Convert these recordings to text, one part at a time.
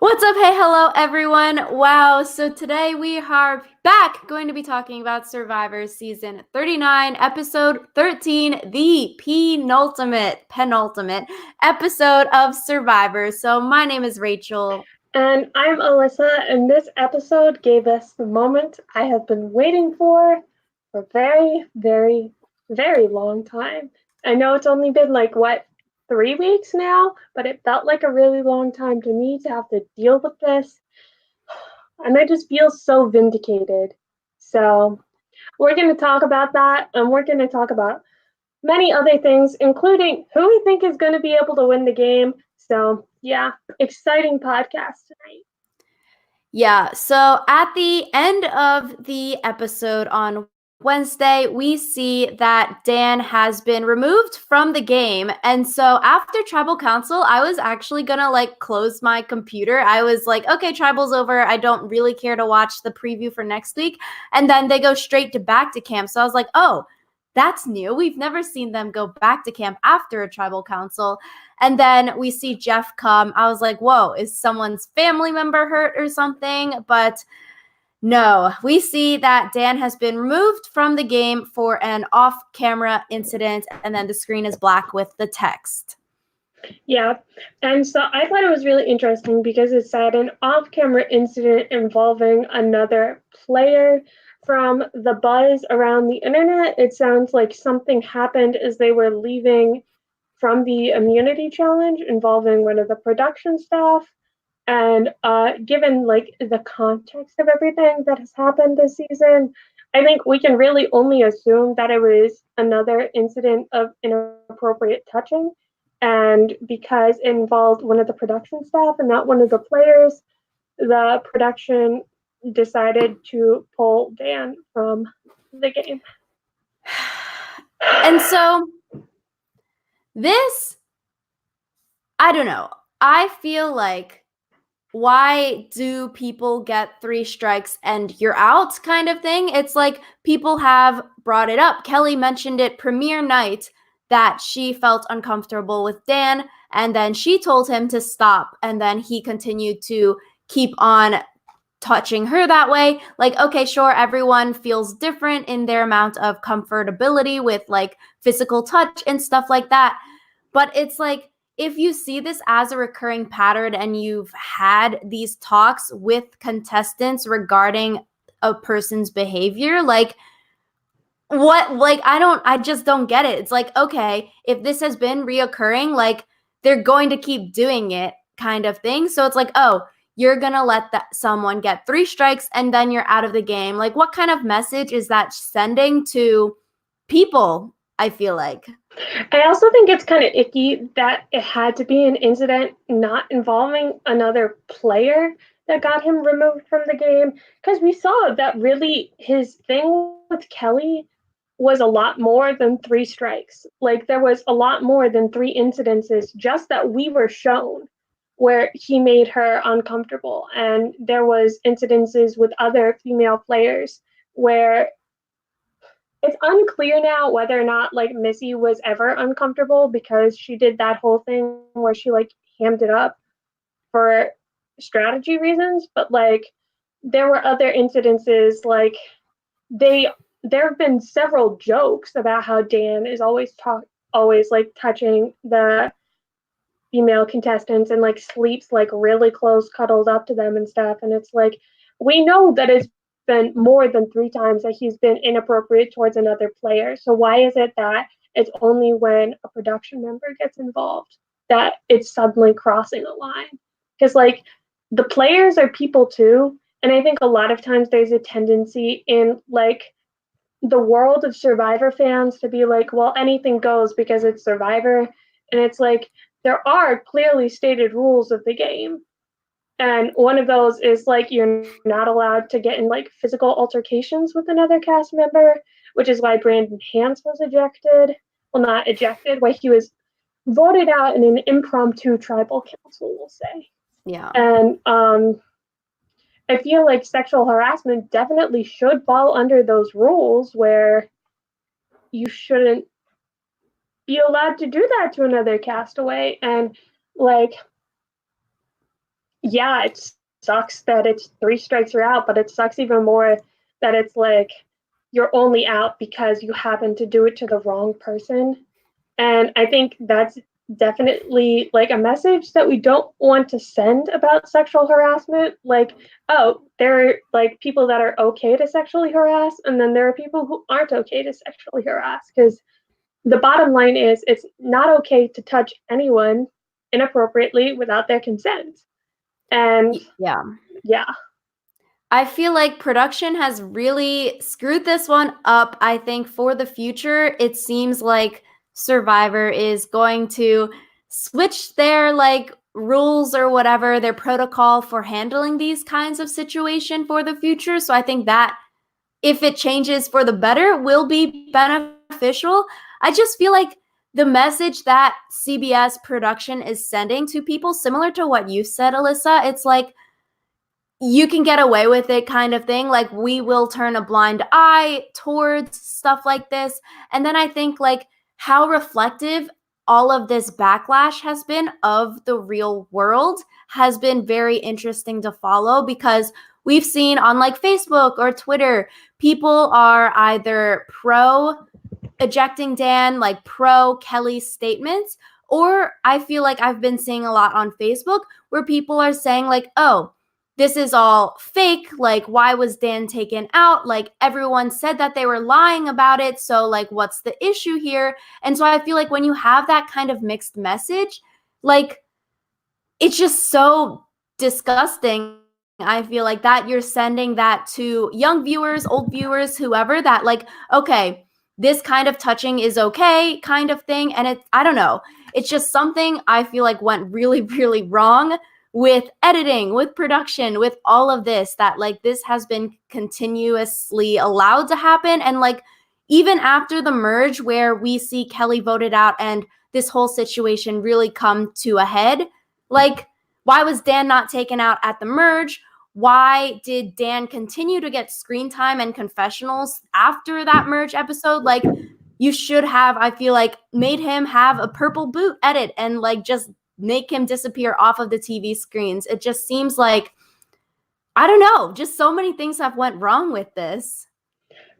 What's up? Hey, hello, everyone. Wow. So today we are back going to be talking about Survivor Season 39, Episode 13, the penultimate episode of Survivor. So my name is Rachel. And I'm Alyssa, and this episode gave us the moment I have been waiting for a very, very, very long time. I know it's only been 3 weeks now, but it felt like a really long time to me to have to deal with this. And I just feel so vindicated. So, we're going to talk about that, and we're going to talk about many other things, including who we think is going to be able to win the game. So, yeah, exciting podcast tonight. Yeah, so at the end of the episode on Wednesday, we see that Dan has been removed from the game. And so after Tribal Council, I was actually gonna close my computer. I was like, okay, Tribal's over. I don't really care to watch the preview for next week. And then they go straight to back to camp. So I was like, oh, that's new. We've never seen them go back to camp after a Tribal Council. And then we see Jeff come. I was like, whoa, is someone's family member hurt or something? But no, we see that Dan has been removed from the game for an off camera incident, and then the screen is black with the text. Yeah, and so I thought it was really interesting because it said an off camera incident involving another player. From the buzz around the internet, it sounds like something happened as they were leaving from the immunity challenge involving one of the production staff. And given the context of everything that has happened this season, I think we can really only assume that it was another incident of inappropriate touching. And because it involved one of the production staff and not one of the players, the production decided to pull Dan from the game. And so this, I don't know. I feel like, why do people get 3 strikes and you're out kind of thing? It's like people have brought it up. Kelly mentioned it premiere night that she felt uncomfortable with Dan, and then she told him to stop, and then he continued to keep on touching her that way. Like, okay, sure, everyone feels different in their amount of comfortability with physical touch and stuff like that. But it's like, if you see this as a recurring pattern and you've had these talks with contestants regarding a person's behavior, I just don't get it. It's like, okay, if this has been reoccurring, they're going to keep doing it kind of thing. So it's like, oh, you're going to let someone get 3 strikes and then you're out of the game. Like, what kind of message is that sending to people? I feel like. I also think it's kind of icky that it had to be an incident not involving another player that got him removed from the game, because we saw that really his thing with Kelly was a lot more than 3 strikes. Like, there was a lot more than 3 incidences just that we were shown where he made her uncomfortable, and there was incidences with other female players where it's unclear now whether or not Missy was ever uncomfortable because she did that whole thing where she hammed it up for strategy reasons, but there were other incidences they there have been several jokes about how Dan is always touching the female contestants and sleeps really close cuddled up to them and stuff, and it's like we know that it's been more than 3 times that he's been inappropriate towards another player. So why is it that it's only when a production member gets involved that it's suddenly crossing a line? Because the players are people too, and I think a lot of times there's a tendency in the world of Survivor fans to be like, well, anything goes because it's Survivor, and it's like there are clearly stated rules of the game, and one of those is you're not allowed to get in physical altercations with another cast member, which is why Brandon Hans was ejected. Well, not ejected, why he was voted out in an impromptu tribal council, we'll say. Yeah. And I feel like sexual harassment definitely should fall under those rules where you shouldn't be allowed to do that to another castaway. And like yeah, it sucks that it's 3 strikes you're out, but it sucks even more that it's like you're only out because you happen to do it to the wrong person. And I think that's definitely like a message that we don't want to send about sexual harassment. Like, oh, there are like people that are okay to sexually harass, and then there are people who aren't okay to sexually harass. Because the bottom line is it's not okay to touch anyone inappropriately without their consent. And Yeah. yeah, I feel like production has really screwed this one up. I think for the future, it seems like Survivor is going to switch their like rules or whatever, their protocol for handling these kinds of situation for the future. So I think that if it changes for the better, will be beneficial. I just feel like the message that CBS production is sending to people, similar to what you said, Alyssa, it's like, you can get away with it kind of thing. Like, we will turn a blind eye towards stuff like this. And then I think like how reflective all of this backlash has been of the real world has been very interesting to follow, because we've seen on like Facebook or Twitter, people are either pro ejecting Dan, like pro Kelly's statements, or I feel like I've been seeing a lot on Facebook where people are saying, like, oh, this is all fake. Like, why was Dan taken out? Like, everyone said that they were lying about it. So, like, what's the issue here? And so I feel like when you have that kind of mixed message, like, it's just so disgusting. I feel like that you're sending that to young viewers, old viewers, whoever, that like, okay, this kind of touching is okay, kind of thing. And I don't know, it's just something I feel like went really, really wrong with editing, with production, with all of this, that like this has been continuously allowed to happen. And like, even after the merge where we see Kelly voted out and this whole situation really come to a head, like, why was Dan not taken out at the merge? Why did Dan continue to get screen time and confessionals after that merge episode? Like, you should have, I feel like, made him have a purple boot edit and like just make him disappear off of the TV screens. It just seems like, I don't know, just so many things have went wrong with this.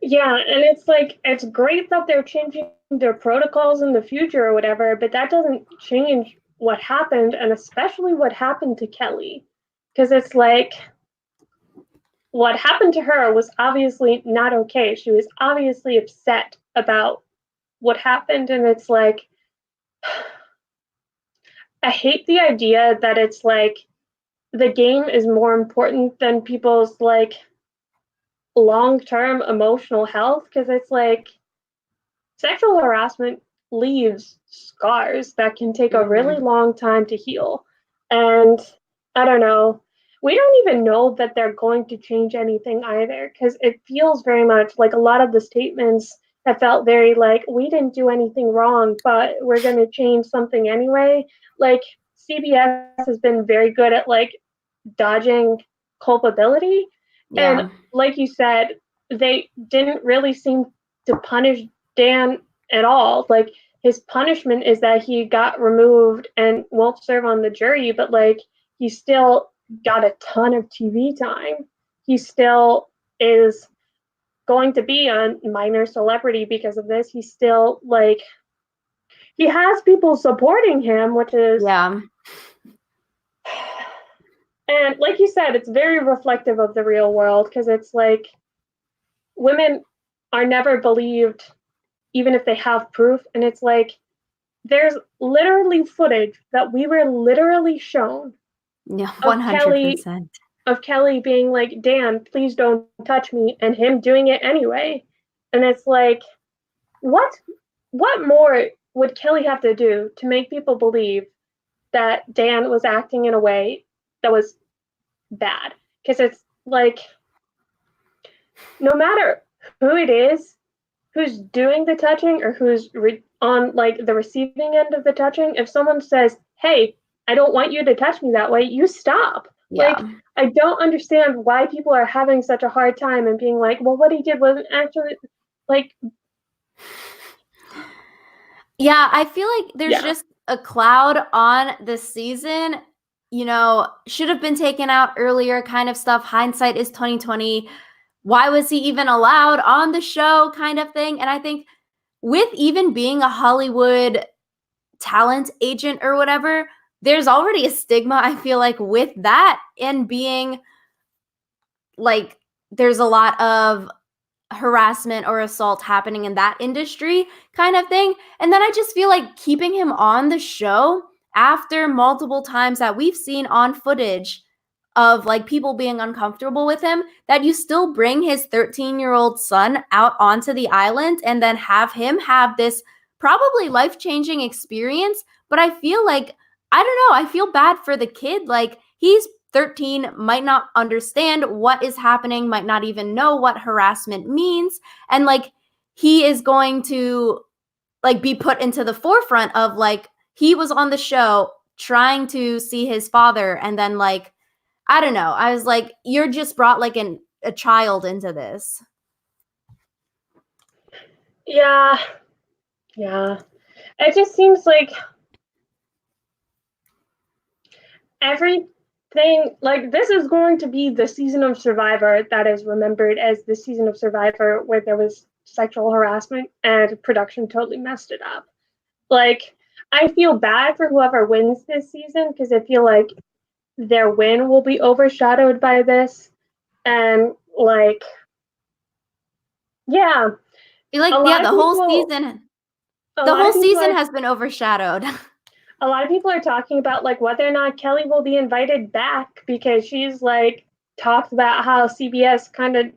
yeah, and it's like it's great that they're changing their protocols in the future or whatever, but that doesn't change what happened, and especially what happened to Kelly. Because it's like what happened to her was obviously not okay. She was obviously upset about what happened, and it's like I hate the idea that it's like the game is more important than people's like long-term emotional health, because it's like sexual harassment leaves scars that can take a really Mm-hmm. long time to heal. And I don't know. We don't even know that they're going to change anything either, because it feels very much like a lot of the statements have felt very like, we didn't do anything wrong, but we're going to change something anyway. Like, CBS has been very good at like dodging culpability. And Yeah. like you said, they didn't really seem to punish Dan at all. Like, his punishment is that he got removed and won't serve on the jury, but like he still got a ton of TV time. He still is going to be a minor celebrity because of this. He's still like he has people supporting him, which is Yeah. and like you said, it's very reflective of the real world, because it's like women are never believed even if they have proof, and it's like there's literally footage that we were literally shown Yeah. of Kelly 100%. being like, Dan, please don't touch me, and him doing it anyway. And it's like, what more would Kelly have to do to make people believe that Dan was acting in a way that was bad? Because it's like, no matter who it is who's doing the touching or who's on like the receiving end of the touching, if someone says, hey, I don't want you to touch me that way, you stop. Like, Yeah. I don't understand why people are having such a hard time and being like, well, what he did wasn't actually like, Yeah, I feel like there's yeah. just a cloud on the season. should have been taken out earlier kind of stuff. Hindsight is 2020. Why was he even allowed on the show kind of thing? And I think with even being a Hollywood talent agent or whatever, there's already a stigma, I feel like, with that, and being like there's a lot of harassment or assault happening in that industry kind of thing. And then I just feel like keeping him on the show after multiple times that we've seen on footage of like people being uncomfortable with him, that you still bring his 13-year-old son out onto the island and then have him have this probably life-changing experience. But I feel like, I don't know, I feel bad for the kid. Like, he's 13, might not understand what is happening, might not even know what harassment means. And like, he is going to like be put into the forefront of like, he was on the show trying to see his father, and then like, I don't know. I was like, you're just brought like a child into this. Yeah. Yeah. It just seems like everything, like, this is going to be the season of Survivor that is remembered as the season of Survivor where there was sexual harassment and production totally messed it up. Like, I feel bad for whoever wins this season because I feel like their win will be overshadowed by this. And like, yeah, Like, a yeah, lot of people, a the lot whole of people season are has been overshadowed. a lot of people are talking about like whether or not Kelly will be invited back because she's like talked about how CBS kind of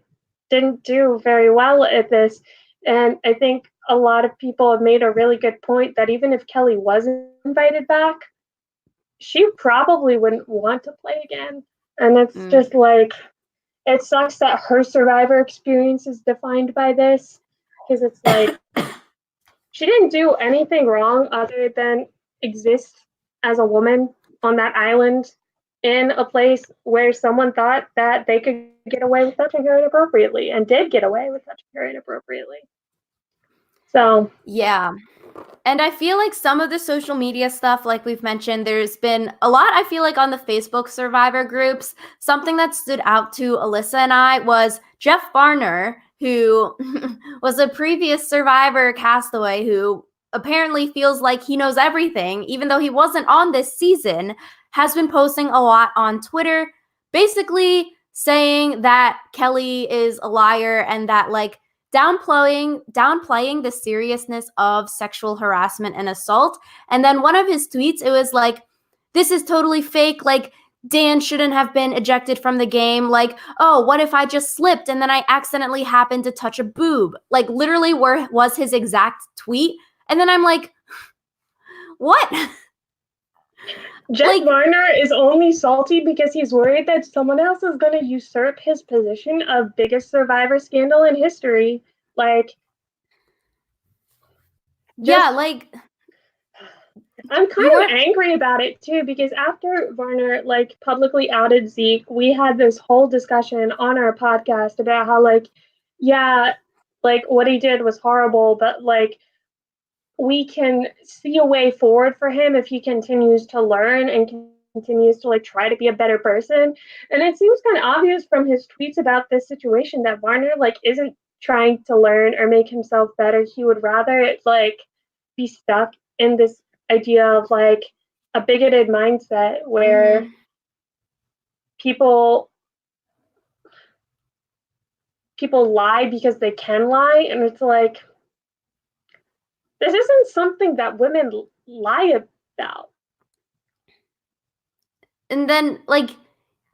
didn't do very well at this. And I think a lot of people have made a really good point that even if Kelly wasn't invited back, she probably wouldn't want to play again. And it's just like, it sucks that her Survivor experience is defined by this because it's like she didn't do anything wrong other than exist as a woman on that island in a place where someone thought that they could get away with touching her inappropriately and did get away with touching her inappropriately. So, Yeah. And I feel like some of the social media stuff, like we've mentioned, there's been a lot, I feel like, on the Facebook Survivor groups. Something that stood out to Alyssa and I was Jeff Barner, who was a previous Survivor castaway who apparently feels like he knows everything, even though he wasn't on this season, has been posting a lot on Twitter, basically saying that Kelly is a liar and that, like, downplaying the seriousness of sexual harassment and assault. And then one of his tweets, it was like, this is totally fake. Like, Dan shouldn't have been ejected from the game. Like, oh, what if I just slipped and then I accidentally happened to touch a boob? Like, literally, where was his exact tweet? And then I'm like, what? Jeff Like, Varner is only salty because he's worried that someone else is going to usurp his position of biggest Survivor scandal in history. Like, yeah, just like, I'm kind you of weren't. angry about it too because after Varner like publicly outed Zeke, we had this whole discussion on our podcast about how like, yeah, like what he did was horrible, but like we can see a way forward for him if he continues to learn and continues to like try to be a better person. And it seems kind of obvious from his tweets about this situation that Varner like isn't trying to learn or make himself better. He would rather like be stuck in this idea of like a bigoted mindset where people people lie because they can lie, and it's like this isn't something that women lie about. And then, like,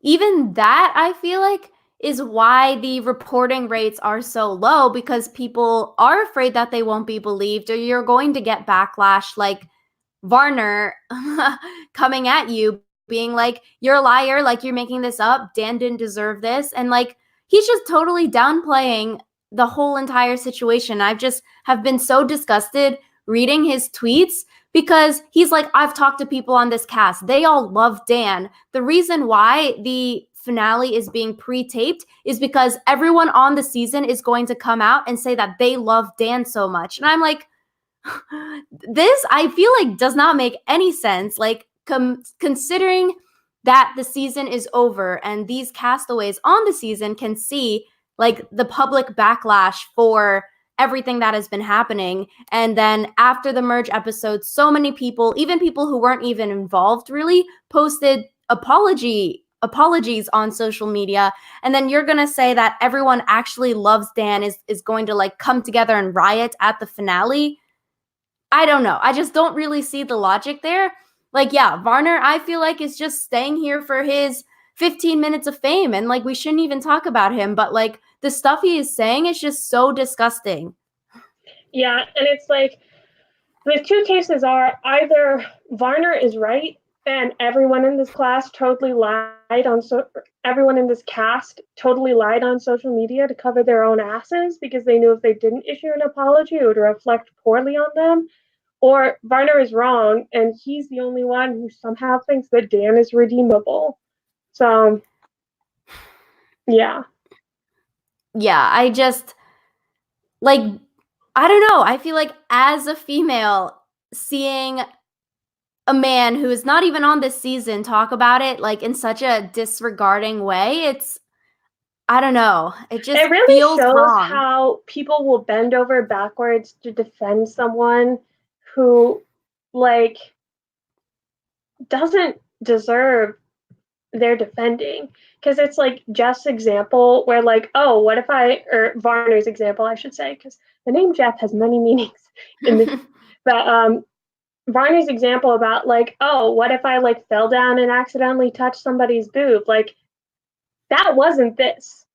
even that, I feel like, is why the reporting rates are so low, because people are afraid that they won't be believed, or you're going to get backlash like Varner coming at you, being like, you're a liar, like, you're making this up, Dan didn't deserve this. And like, he's just totally downplaying the whole entire situation. I've just have been so disgusted reading his tweets because he's like, I've talked to people on this cast. They all love Dan. The reason why the finale is being pre-taped is because everyone on the season is going to come out and say that they love Dan so much. And I'm like, this, I feel like, does not make any sense. Like, considering that the season is over and these castaways on the season can see like the public backlash for everything that has been happening. And then after the merge episode, so many people, even people who weren't even involved really, posted apologies on social media. And then you're gonna say that everyone actually loves Dan, is going to like come together and riot at the finale. I don't know. I just don't really see the logic there. Like, yeah, Varner, I feel like is just staying here for his 15 minutes of fame, and like we shouldn't even talk about him, but like the stuff he is saying is just so disgusting. Yeah, and it's like the two cases are either Varner is right and everyone in this class totally lied on everyone in this cast totally lied on social media to cover their own asses because they knew if they didn't issue an apology it would reflect poorly on them, or Varner is wrong and he's the only one who somehow thinks that Dan is redeemable. So yeah. Yeah, I just like, I don't know. I feel like as a female, seeing a man who is not even on this season talk about it like in such a disregarding way, it's, I don't know. It just It really feels shows wrong. how people will bend over backwards to defend someone who, like, doesn't deserve their defending. Because it's like Jeff's example, where, like, oh, what if or Varner's example, I should say, because the name Jeff has many meanings in this. But Varner's example about, like, oh, what if I, like, fell down and accidentally touched somebody's boob? Like, that wasn't this.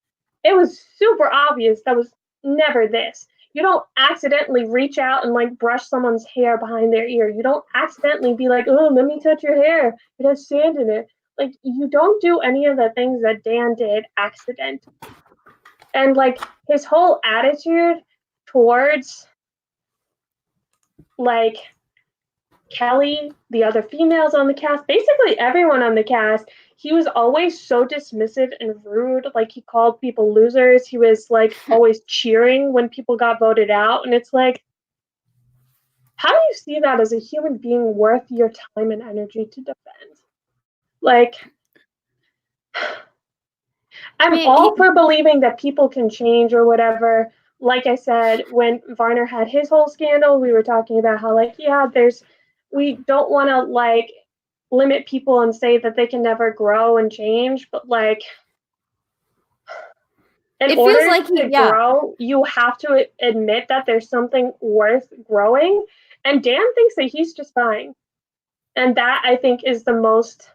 It was super obvious that was never this. You don't accidentally reach out and like brush someone's hair behind their ear. You don't accidentally be like, oh, let me touch your hair. It has sand in it. Like, you don't do any of the things that Dan did accidentally. And like his whole attitude towards like Kelly, the other females on the cast, basically everyone on the cast, he was always so dismissive and rude. Like, he called people losers. He was like always cheering when people got voted out. And it's like, how do you see that as a human being worth your time and energy to defend? Like, I I'm mean, all for believing that people can change or whatever. Like I said, when Varner had his whole scandal, we were talking about how, like, yeah, we don't want to, like, limit people and say that they can never grow and change, but, like, in it feels order like to yeah. grow, you have to admit that there's something worth growing. And Dan thinks that he's just fine. And that, I think, is the most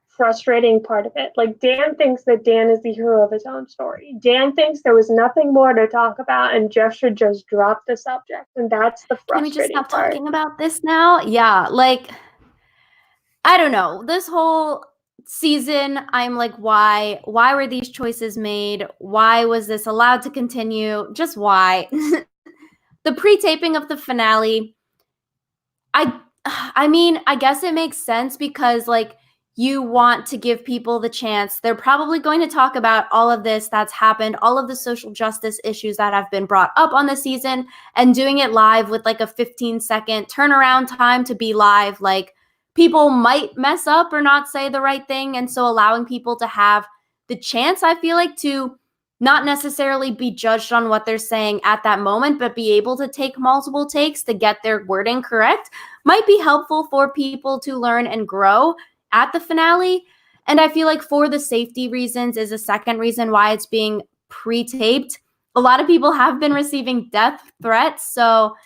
frustrating part of it. Like, Dan thinks that Dan is the hero of his own story. Dan thinks there was nothing more to talk about and Jeff should just drop the subject. And that's the Can we just frustrating stop part. talking about this now? Yeah, like, I don't know. This whole season, I'm like, why were these choices made? Why was this allowed to continue? Just why? The pre-taping of the finale, I I mean, I guess it makes sense because like you want to give people the chance. They're probably going to talk about all of this that's happened, all of the social justice issues that have been brought up on the season, and doing it live with like a 15-second turnaround time to be live. Like, people might mess up or not say the right thing, and so allowing people to have the chance, I feel like, to not necessarily be judged on what they're saying at that moment, but be able to take multiple takes to get their wording correct might be helpful for people to learn and grow at the finale. And I feel like for the safety reasons is a second reason why it's being pre-taped. A lot of people have been receiving death threats. So,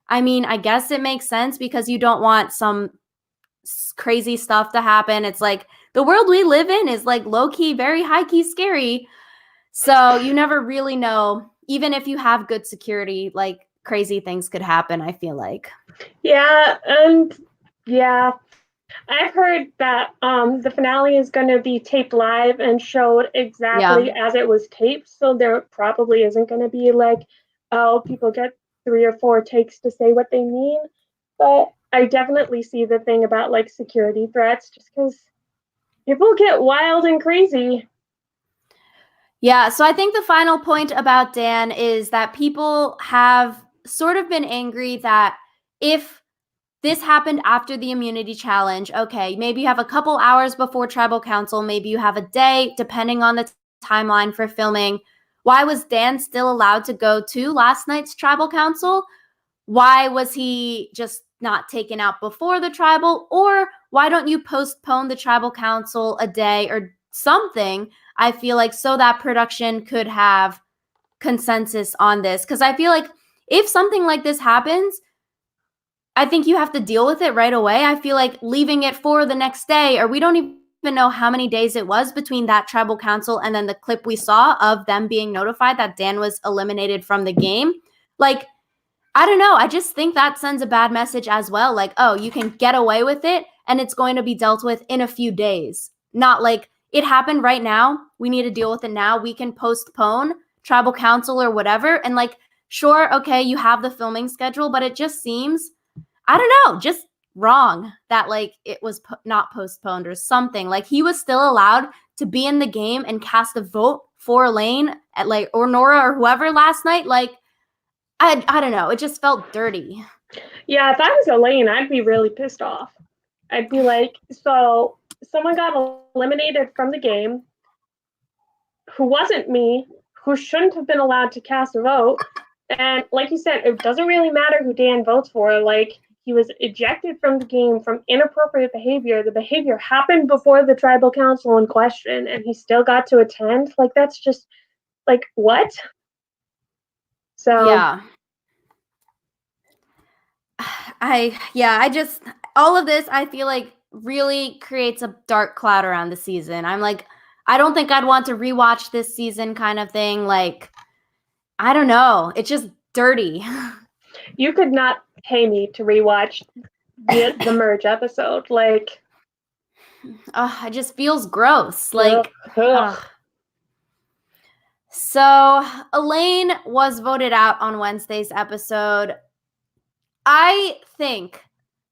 I mean, I guess it makes sense because you don't want some crazy stuff to happen. It's like the world we live in is like low-key, very high-key scary. So you never really know. Even if you have good security, like crazy things could happen, I feel like. Yeah, and yeah, I've heard that the finale is going to be taped live and showed exactly Yeah. as it was taped. So there probably isn't going to be like, oh, people get 3 or 4 takes to say what they mean. But I definitely see the thing about like security threats just because people get wild and crazy. Yeah, so I think the final point about Dan is that people have sort of been angry that if this happened after the immunity challenge. Okay, maybe you have a couple hours before tribal council, maybe you have a day, depending on the timeline for filming. Why was Dan still allowed to go to last night's tribal council? Why was he just not taken out before the tribal? Or why don't you postpone the tribal council a day or something? I feel like so that production could have consensus on this. Because I feel like if something like this happens, I think you have to deal with it right away. I feel like leaving it for the next day, or we don't even know how many days it was between that tribal council and then the clip we saw of them being notified that Dan was eliminated from the game. Like, I don't know. I just think that sends a bad message as well. Like, oh, you can get away with it and it's going to be dealt with in a few days. Not like it happened right now. We need to deal with it now. We can postpone tribal council or whatever. And like, sure, okay, you have the filming schedule, but it just seems, I don't know, just wrong that like it was not postponed or something. Like he was still allowed to be in the game and cast a vote for Elaine at like or Nora or whoever last night. Like I don't know. It just felt dirty. Yeah, if I was Elaine, I'd be really pissed off. I'd be like, so someone got eliminated from the game who wasn't me, who shouldn't have been allowed to cast a vote. And like you said, it doesn't really matter who Dan votes for. Like, he was ejected from the game from inappropriate behavior. The behavior happened before the tribal council in question, and he still got to attend. Like, that's just, like, what? So, Yeah. I just all of this I feel like really creates a dark cloud around the season. I'm like, I don't think I'd want to rewatch this season kind of thing. Like, I don't know. It's just dirty. you could not pay me to rewatch the merge episode. Like, It just feels gross. Like, ugh. So Elaine was voted out on Wednesday's episode. I think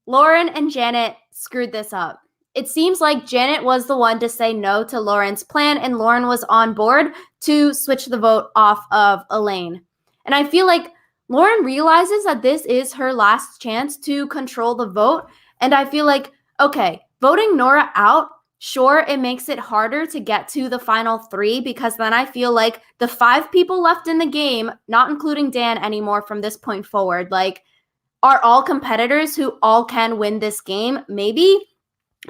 Lauren and Janet screwed this up. It seems like Janet was the one to say no to Lauren's plan, and Lauren was on board to switch the vote off of Elaine. And I feel like Lauren realizes that this is her last chance to control the vote. And I feel like, okay, voting Nora out, sure, it makes it harder to get to the final three because then I feel like the 5 people left in the game, not including Dan anymore from this point forward, like, are all competitors who all can win this game, maybe.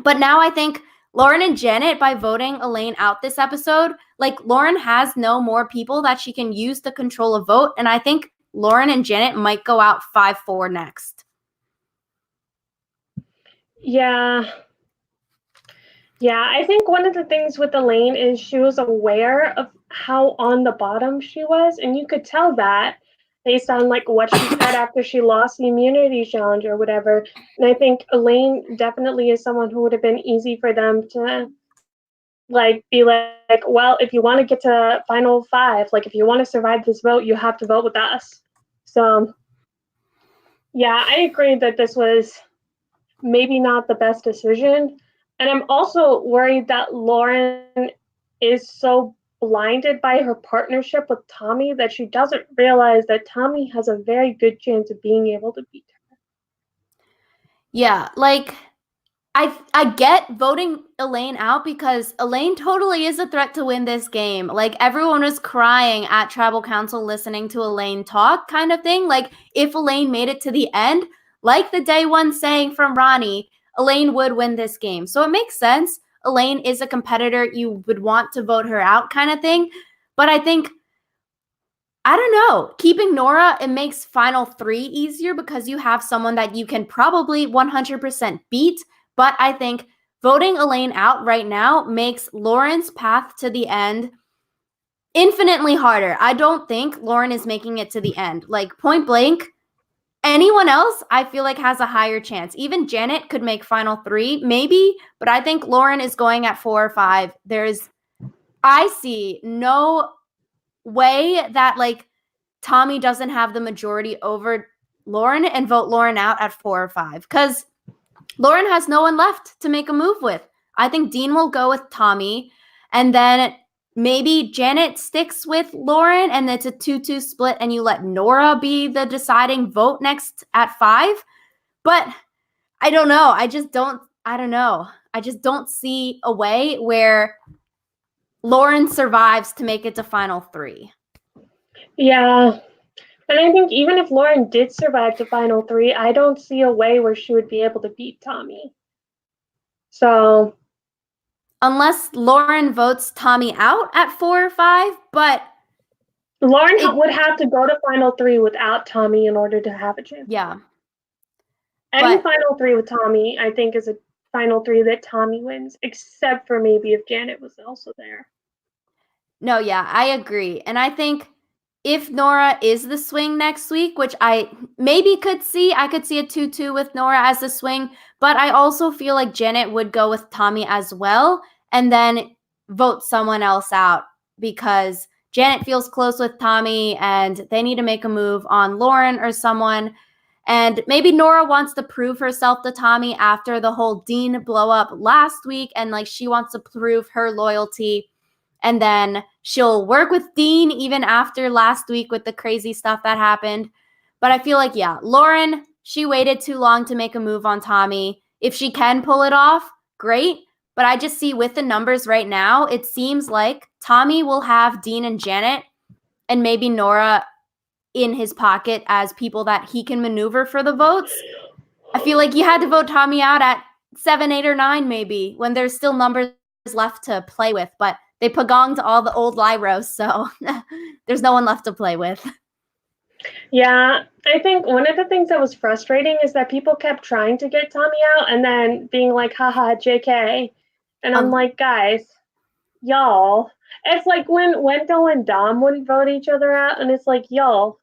But now I think Lauren and Janet, by voting Elaine out this episode, like Lauren has no more people that she can use to control a vote. And I think Lauren and Janet might go out 5-4 next. Yeah. Yeah, I think one of the things with Elaine is she was aware of how on the bottom she was. And you could tell that based on like what she said after she lost the immunity challenge or whatever. And I think Elaine definitely is someone who would have been easy for them to like be like, well, if you want to get to final 5, like if you want to survive this vote, you have to vote with us. So yeah, I agree that this was maybe not the best decision. And I'm also worried that Lauren is so blinded by her partnership with Tommy that she doesn't realize that Tommy has a very good chance of being able to beat her. Yeah, like I get voting Elaine out because Elaine totally is a threat to win this game. Like everyone was crying at tribal council listening to Elaine talk kind of thing. Like if Elaine made it to the end, like the day one saying from Ronnie, Elaine would win this game. So it makes sense. Elaine is a competitor. You would want to vote her out kind of thing. But I think, I don't know, keeping Nora, it makes final 3 easier because you have someone that you can probably 100% beat. But I think voting Elaine out right now makes Lauren's path to the end infinitely harder. I don't think Lauren is making it to the end. Like point blank, anyone else I feel like has a higher chance. Even Janet could make final 3, maybe, but I think Lauren is going at 4 or 5. I see no way that like Tommy doesn't have the majority over Lauren and vote Lauren out at 4 or 5 because Lauren has no one left to make a move with. I think Dean will go with Tommy, and then maybe Janet sticks with Lauren, and it's a 2-2 split, and you let Nora be the deciding vote next at 5. But I don't know. I don't know. I just don't see a way where Lauren survives to make it to final 3. Yeah. And I think even if Lauren did survive to final 3, I don't see a way where she would be able to beat Tommy. So Unless Lauren votes Tommy out at 4 or 5, but Lauren would have to go to final 3 without Tommy in order to have a chance. Yeah. Any final 3 with Tommy, I think, is a final 3 that Tommy wins, except for maybe if Janet was also there. No, yeah, I agree. And I think if Nora is the swing next week, which I maybe could see, I could see a 2-2 with Nora as the swing, but I also feel like Janet would go with Tommy as well and then vote someone else out because Janet feels close with Tommy and they need to make a move on Lauren or someone. And maybe Nora wants to prove herself to Tommy after the whole Dean blow up last week and like she wants to prove her loyalty. And then she'll work with Dean even after last week with the crazy stuff that happened. But I feel like, yeah, Lauren, she waited too long to make a move on Tommy. If she can pull it off, great. But I just see with the numbers right now, it seems like Tommy will have Dean and Janet and maybe Nora in his pocket as people that he can maneuver for the votes. I feel like you had to vote Tommy out at 7, 8, or 9 maybe when there's still numbers left to play with. But they pagonged all the old Lyros, so there's no one left to play with. Yeah, I think one of the things that was frustrating is that people kept trying to get Tommy out and then being like, haha, JK. And I'm like, guys, y'all. It's like when Wendell and Dom wouldn't vote each other out, and it's like, y'all.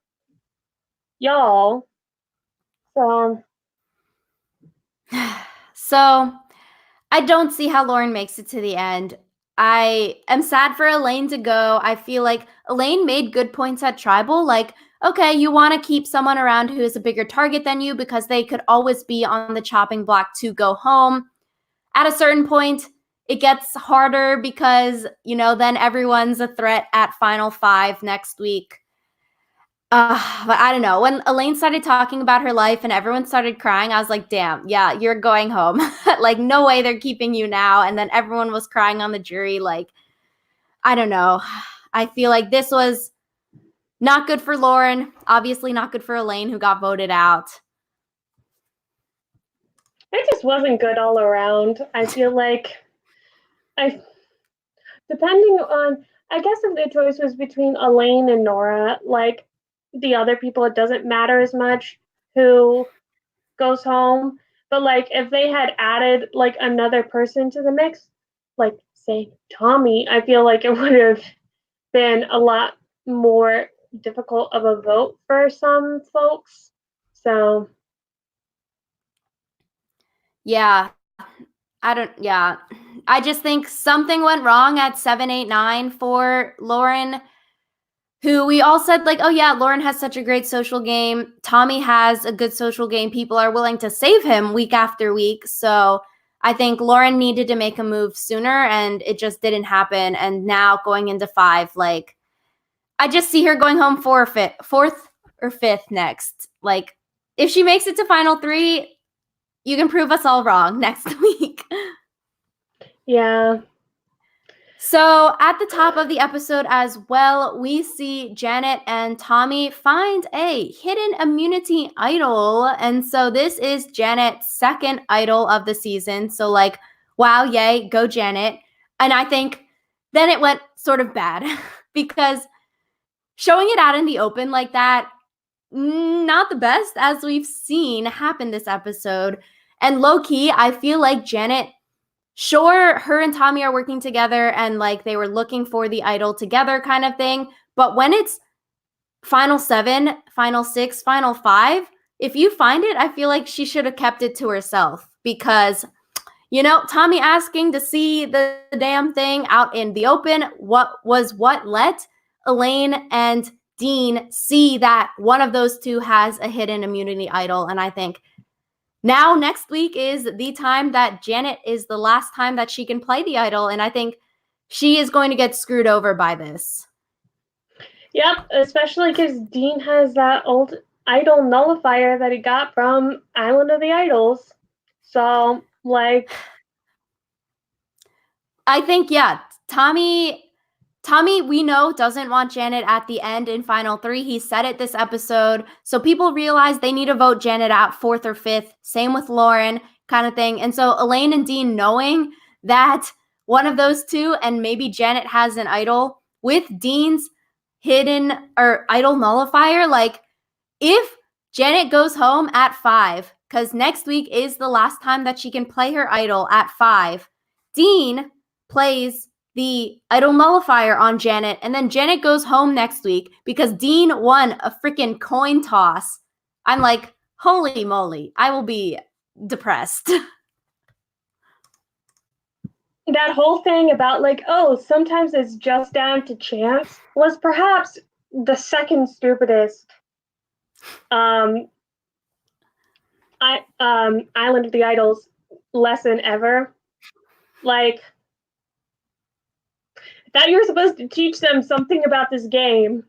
So I don't see how Lauren makes it to the end. I am sad for Elaine to go. I feel like Elaine made good points at Tribal. Like, okay, you want to keep someone around who is a bigger target than you because they could always be on the chopping block to go home. At a certain point, it gets harder because, then everyone's a threat at Final 5 next week. But I don't know. When Elaine started talking about her life and everyone started crying, I was like, damn, yeah, you're going home. Like, no way they're keeping you now. And then everyone was crying on the jury. Like, I don't know. I feel like this was not good for Lauren. Obviously not good for Elaine, who got voted out. It just wasn't good all around. I feel like depending on, I guess if the choice was between Elaine and Nora, like the other people, it doesn't matter as much who goes home. But like if they had added like another person to the mix, like say Tommy, I feel like it would have been a lot more difficult of a vote for some folks. So yeah, I just think something went wrong at 7, 8, 9 for Lauren, who we all said, like, oh yeah, Lauren has such a great social game. Tommy has a good social game. People are willing to save him week after week. So I think Lauren needed to make a move sooner and it just didn't happen. And now going into 5, like, I just see her going home 4th or 5th next. Like, if she makes it to final 3, you can prove us all wrong next week. yeah. So at the top of the episode as well, we see Janet and Tommy find a hidden immunity idol. And so this is Janet's second idol of the season. So like, wow, yay, go Janet. And I think then it went sort of bad because showing it out in the open like that, not the best as we've seen happen this episode. And low key, I feel like Janet, sure, her and Tommy are working together and like they were looking for the idol together kind of thing. But when it's final 7, final 6, final 5, if you find it, I feel like she should have kept it to herself because, Tommy asking to see the damn thing out in the open, what let Elaine and Dean see that one of those two has a hidden immunity idol. And I think now next week is the time that Janet is the last time that she can play the idol. And I think she is going to get screwed over by this. Yep, especially because Dean has that old idol nullifier that he got from Island of the Idols. So, like, I think, yeah, Tommy, we know, doesn't want Janet at the end in final 3. He said it this episode. So people realize they need to vote Janet out 4th or 5th. Same with Lauren, kind of thing. And so Elaine and Dean, knowing that one of those two and maybe Janet has an idol with Dean's hidden or idol nullifier, like, if Janet goes home at 5, because next week is the last time that she can play her idol at 5, Dean plays the idol nullifier on Janet, and then Janet goes home next week because Dean won a freaking coin toss. I'm like, holy moly, I will be depressed. that whole thing about, like, oh, sometimes it's just down to chance was perhaps the second stupidest Island of the Idols lesson ever. Like, that you're supposed to teach them something about this game.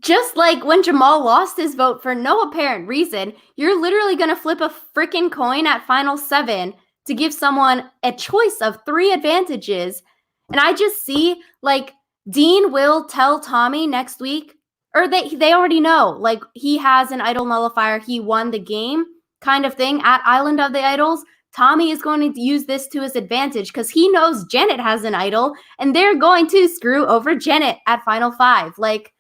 Just like when Jamal lost his vote for no apparent reason, you're literally going to flip a freaking coin at Final 7 to give someone a choice of 3 advantages. And I just see, like, Dean will tell Tommy next week, or they already know, like, he has an idol nullifier, he won the game kind of thing at Island of the Idols. Tommy is going to use this to his advantage because he knows Janet has an idol, and they're going to screw over Janet at Final 5. Like,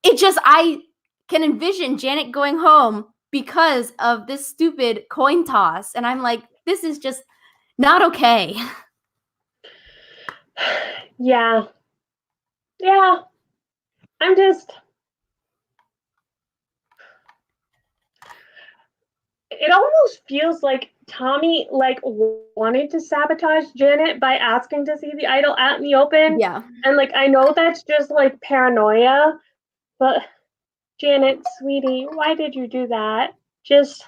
I can envision Janet going home because of this stupid coin toss. And I'm like, this is just not okay. Yeah. Yeah. I'm just. It almost feels like Tommy, like, wanted to sabotage Janet by asking to see the idol out in the open. Yeah. And, like, I know that's just, like, paranoia, but Janet, sweetie, why did you do that? Just.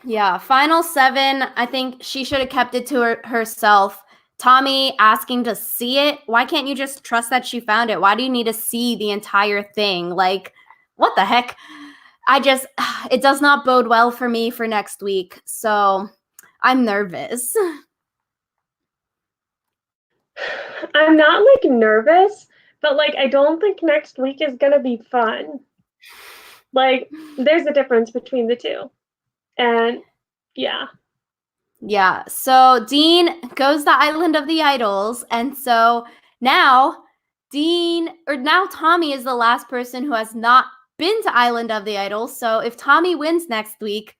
Yeah. Final 7, I think she should have kept it to herself. Tommy asking to see it. Why can't you just trust that she found it? Why do you need to see the entire thing? Like, what the heck? It does not bode well for me for next week. So I'm nervous. I'm not, like, nervous, but, like, I don't think next week is gonna be fun. Like, there's a difference between the two. And yeah. Yeah. So Dean goes to Island of the Idols. And so now Tommy is the last person who has not been to Island of the Idols. So if Tommy wins next week,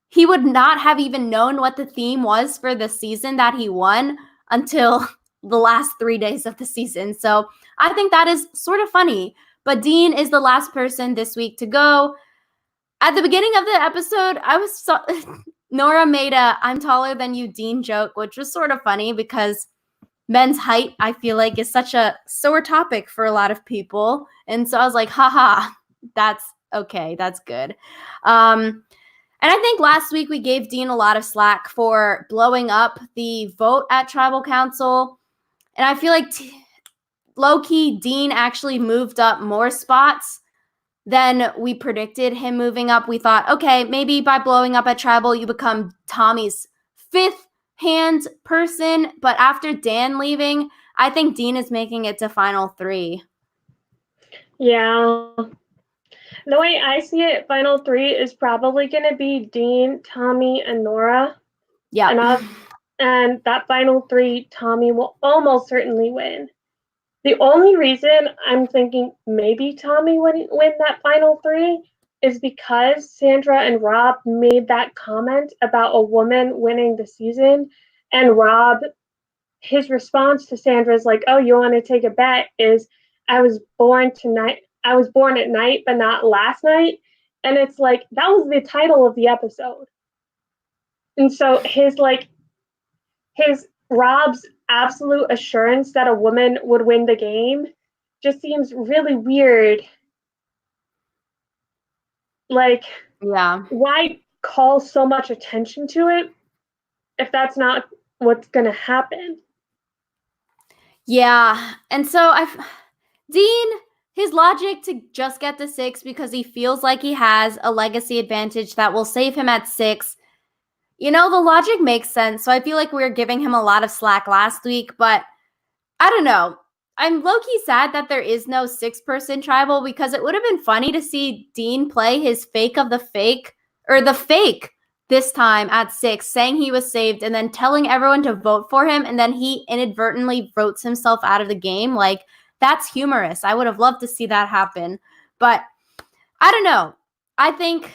he would not have even known what the theme was for the season that he won until the last 3 days of the season. So I think that is sort of funny. But Dean is the last person this week to go. At the beginning of the episode, Nora made a "I'm taller than you" Dean joke, which was sort of funny because men's height, I feel like, is such a sore topic for a lot of people. And so I was like, haha, that's okay. That's good. And I think last week we gave Dean a lot of slack for blowing up the vote at Tribal Council. And I feel like low-key, Dean actually moved up more spots than we predicted him moving up. We thought, okay, maybe by blowing up at Tribal, you become Tommy's 5th hand person. But after Dan leaving, I think Dean is making it to Final 3. Yeah. The way I see it, Final 3 is probably going to be Dean, Tommy, and Nora. Yeah. And that Final 3, Tommy will almost certainly win. The only reason I'm thinking maybe Tommy wouldn't win that Final 3 is because Sandra and Rob made that comment about a woman winning the season. And Rob, his response to Sandra is like, oh, you want to take a bet? Is I was born at night, but not last night. And it's like, that was the title of the episode. And so his Rob's absolute assurance that a woman would win the game just seems really weird. Like, Yeah. why call so much attention to it if that's not what's going to happen? Yeah. And so Dean his logic to just get to 6 because he feels like he has a legacy advantage that will save him at 6. The logic makes sense. So I feel like we were giving him a lot of slack last week, but I don't know. I'm low-key sad that there is no 6-person tribal because it would have been funny to see Dean play his fake of the fake, or the fake this time at 6, saying he was saved and then telling everyone to vote for him, and then he inadvertently votes himself out of the game. Like, that's humorous. I would have loved to see that happen. But I don't know. I think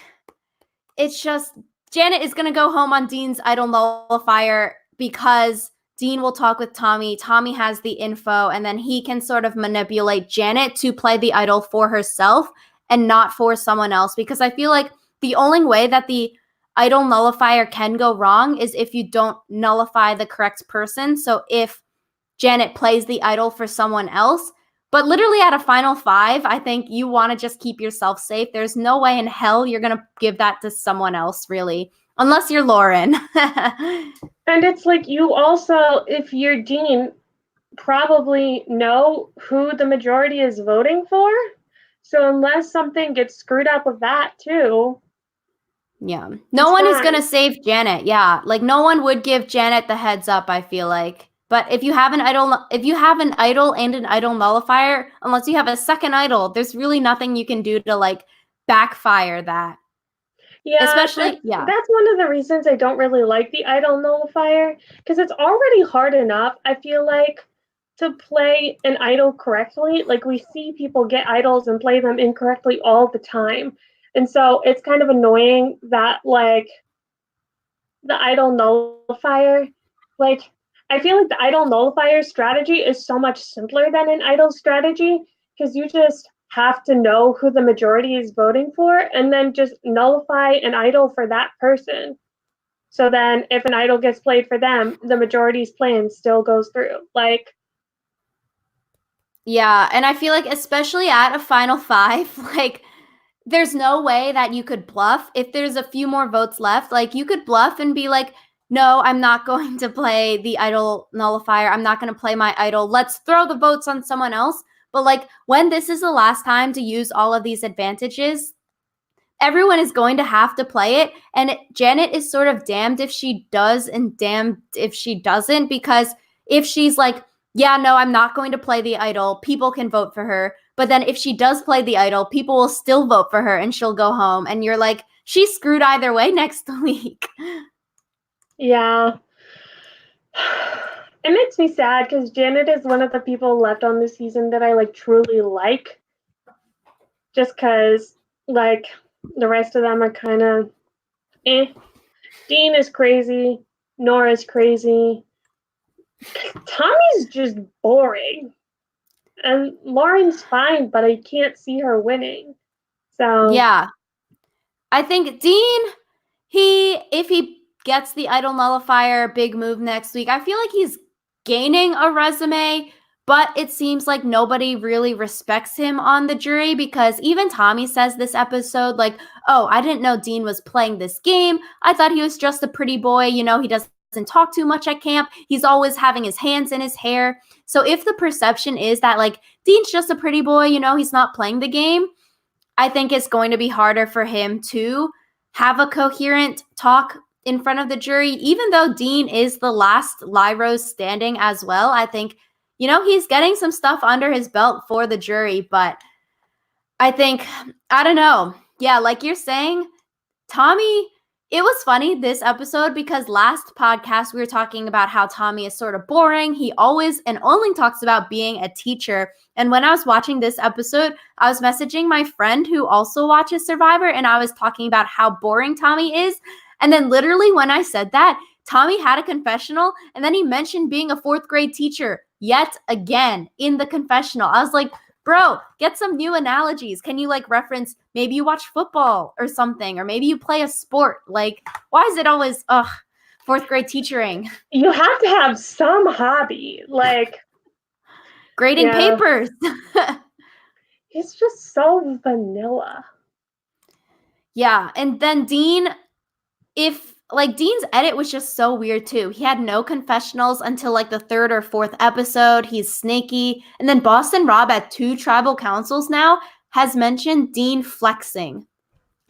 it's just Janet is going to go home on Dean's idol nullifier because Dean will talk with Tommy. Tommy has the info, and then he can sort of manipulate Janet to play the idol for herself and not for someone else. Because I feel like the only way that the idol nullifier can go wrong is if you don't nullify the correct person. So if Janet plays the idol for someone else, but literally at a final 5, I think you want to just keep yourself safe. There's no way in hell you're going to give that to someone else, really, unless you're Lauren. And it's like you also, if you're Dean, probably know who the majority is voting for. So unless something gets screwed up with that too. Yeah. No one is going to save Janet. Yeah. Like no one would give Janet the heads up, I feel like. But if you have an idol and an idol nullifier, unless you have a second idol, there's really nothing you can do to like backfire that. Yeah, Especially, that's one of the reasons I don't really like the idol nullifier, because it's already hard enough, I feel like, to play an idol correctly. Like we see people get idols and play them incorrectly all the time. And so it's kind of annoying that like the idol nullifier, like I feel like the idol nullifier strategy is so much simpler than an idol strategy because you just have to know who the majority is voting for and then just nullify an idol for that person. So then if an idol gets played for them, the majority's plan still goes through. Like, yeah, and I feel like especially at a final 5, like there's no way that you could bluff if there's a few more votes left. Like you could bluff and be like, no, I'm not going to play the idol nullifier. I'm not going to play my idol. Let's throw the votes on someone else. But like when this is the last time to use all of these advantages, everyone is going to have to play it. And Janet is sort of damned if she does and damned if she doesn't, because if she's like, yeah, no, I'm not going to play the idol, people can vote for her. But then if she does play the idol, people will still vote for her and she'll go home. And you're like, she's screwed either way next week. yeah. It makes me sad because Janet is one of the people left on this season that I like truly like. Just because like the rest of them are kind of eh. Dean is crazy. Nora's crazy. Tommy's just boring. And Lauren's fine, but I can't see her winning. So yeah. I think Dean, if he gets the idol nullifier big move next week, I feel like he's gaining a resume, but it seems like nobody really respects him on the jury because even Tommy says this episode, like, oh, I didn't know Dean was playing this game. I thought he was just a pretty boy. He doesn't talk too much at camp. He's always having his hands in his hair. So if the perception is that, like, Dean's just a pretty boy, he's not playing the game, I think it's going to be harder for him to have a coherent talk in front of the jury, even though Dean is the last Lyros standing as well. I think, he's getting some stuff under his belt for the jury, but I think, I don't know. Yeah, like you're saying, Tommy, it was funny this episode because last podcast we were talking about how Tommy is sort of boring. He always and only talks about being a teacher. And when I was watching this episode, I was messaging my friend who also watches Survivor, and I was talking about how boring Tommy is. And then literally when I said that, Tommy had a confessional, and then he mentioned being a 4th grade teacher yet again in the confessional. I was like, bro, get some new analogies. Can you like reference maybe you watch football or something, or maybe you play a sport? Like, why is it always 4th grade teachering? You have to have some hobby, like grading papers. It's just so vanilla. Yeah, and then Dean, if like Dean's edit was just so weird too. He had no confessionals until like the third or fourth episode. He's snaky. And then Boston Rob at 2 tribal councils now has mentioned Dean flexing.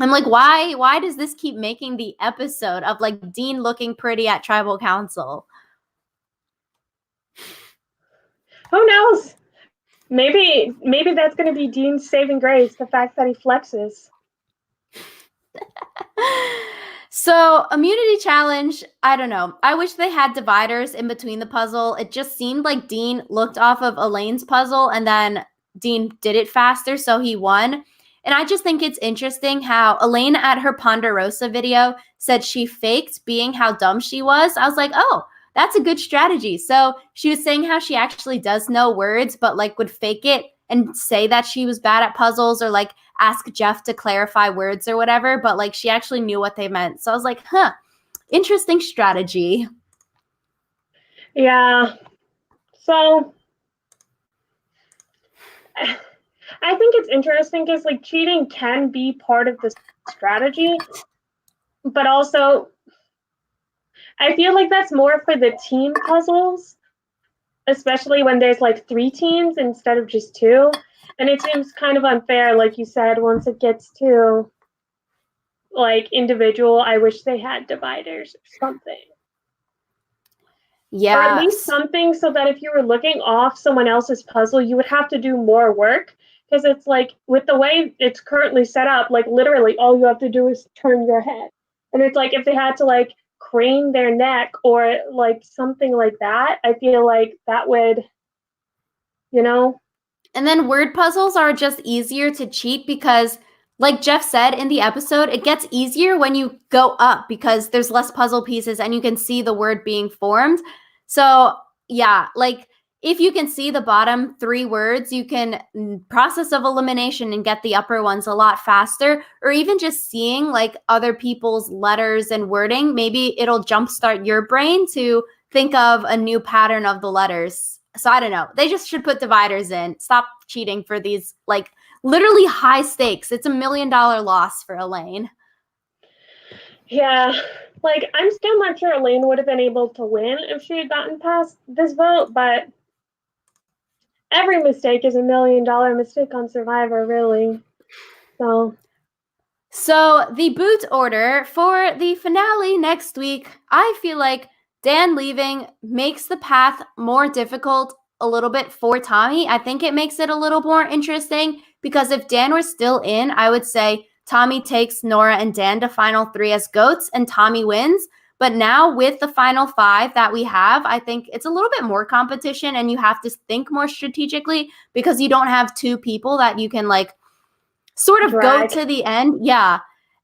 I'm like, why does this keep making the episode of like Dean looking pretty at tribal council? Who knows? Maybe that's going to be Dean's saving grace, the fact that he flexes. So, immunity challenge, I don't know. I wish they had dividers in between the puzzle. It just seemed like Dean looked off of Elaine's puzzle and then Dean did it faster, so he won. And I just think it's interesting how Elaine at her Ponderosa video said she faked being how dumb she was. I was like, oh, that's a good strategy. So she was saying how she actually does know words, but like would fake it and say that she was bad at puzzles or like ask Jeff to clarify words or whatever, but like she actually knew what they meant. So I was like, huh, interesting strategy. Yeah. So I think it's interesting because like cheating can be part of the strategy, but also I feel like that's more for the team puzzles, especially when there's like 3 teams instead of just 2. And it seems kind of unfair, like you said, once it gets to like individual, I wish they had dividers or something. Or at least Yes. something so that if you were looking off someone else's puzzle, you would have to do more work. Because it's like, with the way it's currently set up, like literally all you have to do is turn your head. And it's like if they had to like crane their neck or like something like that, I feel like that would, you know? And then word puzzles are just easier to cheat because, like Jeff said in the episode, it gets easier when you go up because there's less puzzle pieces and you can see the word being formed. So, yeah, like if you can see the bottom 3 words, you can process of elimination and get the upper ones a lot faster. Or even just seeing like other people's letters and wording, maybe it'll jumpstart your brain to think of a new pattern of the letters. So I don't know. They just should put dividers in. Stop cheating for these like literally high stakes. It's $1 million loss for Elaine. Yeah. Like, I'm still not sure Elaine would have been able to win if she had gotten past this vote, but every mistake is $1 million mistake on Survivor, really. So the boot order for the finale next week, I feel like Dan leaving makes the path more difficult a little bit for Tommy. I think it makes it a little more interesting because if Dan were still in, I would say Tommy takes Nora and Dan to final 3 as goats and Tommy wins. But now with the final 5 that we have, I think it's a little bit more competition and you have to think more strategically because you don't have 2 people that you can like sort of drag. go to the end. Yeah.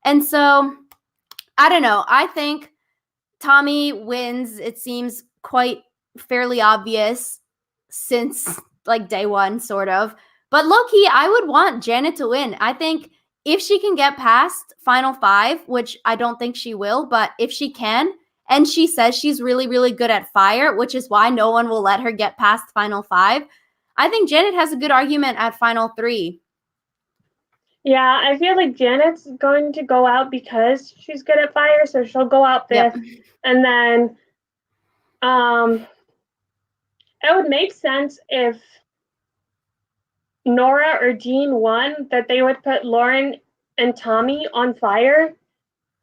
And so I don't know. I think Tommy wins. It seems quite fairly obvious since like day 1, sort of. But low key, I would want Janet to win. I think if she can get past final 5, which I don't think she will, but if she can, and she says she's really, really good at fire, which is why no one will let her get past final 5, I think Janet has a good argument at final 3. Yeah, I feel like Janet's going to go out because she's good at fire, so she'll go out Yep. fifth. And then it would make sense if Nora or Dean won, that they would put Lauren and Tommy on fire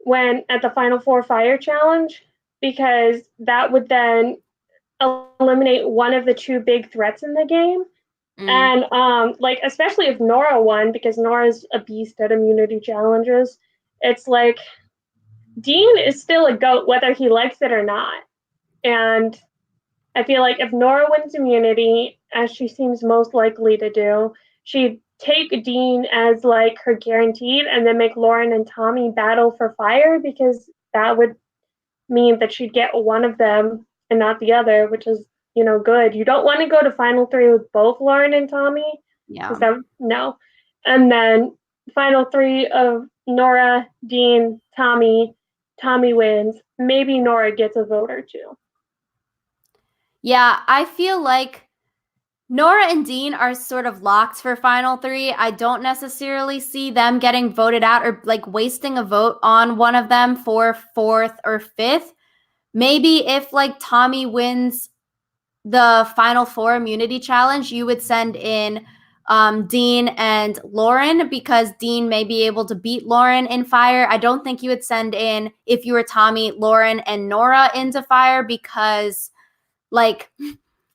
when at the Final Four Fire Challenge, because that would then eliminate one of the 2 big threats in the game. And like especially if Nora won, because Nora's a beast at immunity challenges, it's like Dean is still a goat whether he likes it or not. And I feel like if Nora wins immunity, as she seems most likely to do, she'd take Dean as like her guaranteed and then make Lauren and Tommy battle for fire, because that would mean that she'd get one of them and not the other, which is, good. You don't want to go to final 3 with both Lauren and Tommy. Yeah. No. And then final 3 of Nora, Dean, Tommy. Tommy wins. Maybe Nora gets a vote or 2. Yeah, I feel like Nora and Dean are sort of locked for final three. I don't necessarily see them getting voted out or like wasting a vote on one of them for fourth or fifth. Maybe if like Tommy wins the final four immunity challenge, you would send in Dean and Lauren because Dean may be able to beat Lauren in fire. I don't think you would send in, if you were Tommy, Lauren and Nora into fire because like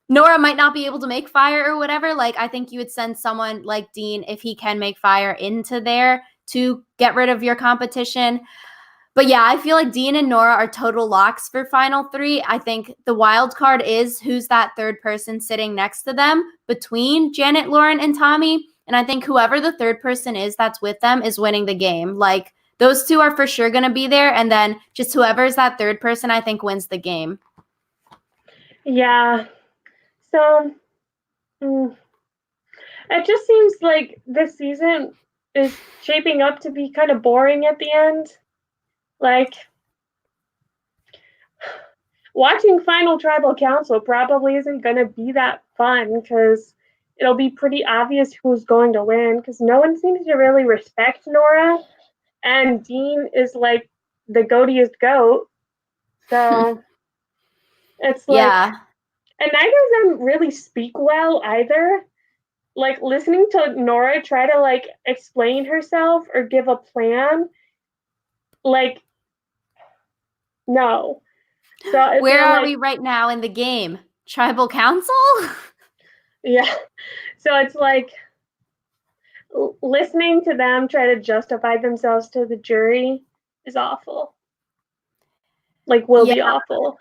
Nora might not be able to make fire or whatever. Like, I think you would send someone like Dean, if he can make fire, into there to get rid of your competition. But yeah, I feel like Dean and Nora are total locks for final three. I think the wild card is who's that third person sitting next to them between Janet, Lauren, and Tommy. And I think whoever the third person is that's with them is winning the game. Like, those two are for sure going to be there. And then just whoever's that third person, I think wins the game. Yeah. So, it just seems like this season is shaping up to be kind of boring at the end. Like, watching Final Tribal Council probably isn't going to be that fun because it'll be pretty obvious who's going to win because no one seems to really respect Nora. And Dean is like the goatiest goat. So it's like, Yeah. and neither of them really speak well either. Like listening to Nora try to like explain herself or give a plan, like, no. So where are we right now in the game? Tribal Council? Yeah. So it's like listening to them try to justify themselves to the jury is awful. Like, will be awful.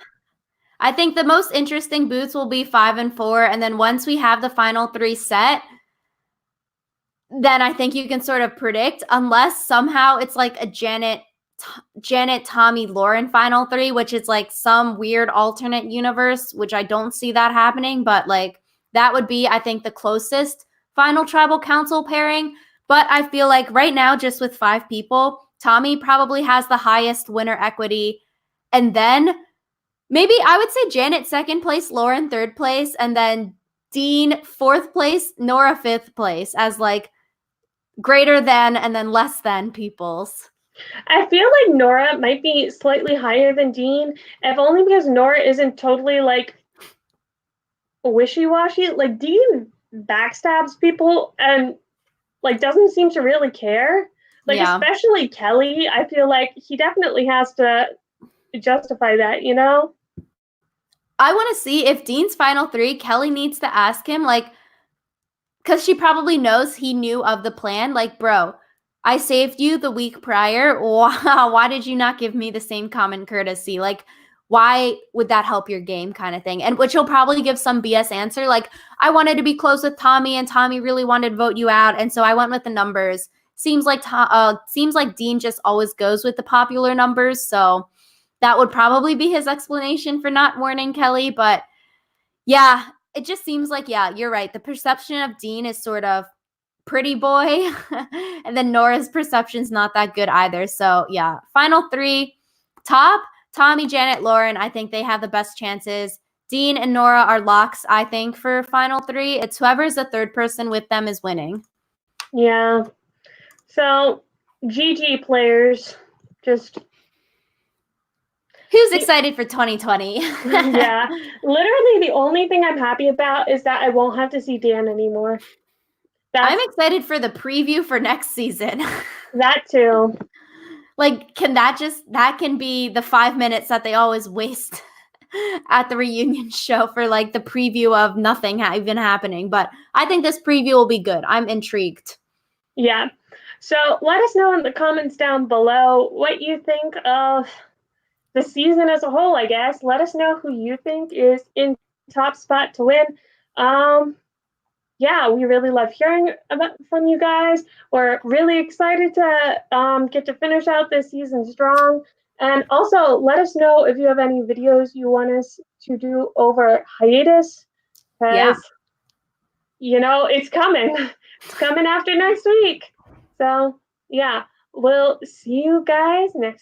I think the most interesting booths will be 5 and 4. And then once we have the final three set, then I think you can sort of predict, unless somehow it's like a Janet, Tommy, Lauren final three, which is like some weird alternate universe, which I don't see that happening. But like that would be, I think, the closest final tribal council pairing. But I feel like right now, just with 5 people, Tommy probably has the highest winner equity. And then maybe I would say Janet second place, Lauren third place, and then Dean fourth place, Nora fifth place as like greater than and then less than peoples. I feel like Nora might be slightly higher than Dean, if only because Nora isn't totally like wishy-washy. Like Dean backstabs people and like doesn't seem to really care. Like especially Kelly, I feel like he definitely has to justify that, you know? I want to see if Dean's final three, Kelly needs to ask him, like, because she probably knows he knew of the plan. Like, bro, I saved you the week prior. Why did you not give me the same common courtesy? Like, why would that help your game kind of thing? And which he'll probably give some BS answer. Like, I wanted to be close with Tommy and Tommy really wanted to vote you out. And so I went with the numbers. Seems like Dean just always goes with the popular numbers. So that would probably be his explanation for not warning Kelly. But yeah, it just seems like, yeah, you're right. The perception of Dean is sort of pretty boy. And then Nora's perception's not that good either. So yeah, final three, top, Tommy, Janet, Lauren. I think they have the best chances. Dean and Nora are locks, I think, for final three. It's whoever's the third person with them is winning. Yeah. So, GG players, just... Who's excited for 2020? Yeah. Literally, the only thing I'm happy about is that I won't have to see Dan anymore. I'm excited for the preview for next season. That too. Like, that can be the 5 minutes that they always waste at the reunion show for like the preview of nothing even happening. But I think this preview will be good. I'm intrigued. Yeah. So let us know in the comments down below what you think of the season as a whole, I guess. Let us know who you think is in top spot to win. Yeah, we really love hearing from you guys. We're really excited to get to finish out this season strong. And also, let us know if you have any videos you want us to do over hiatus. Because, you know, it's coming. It's coming after next week. So, yeah, we'll see you guys next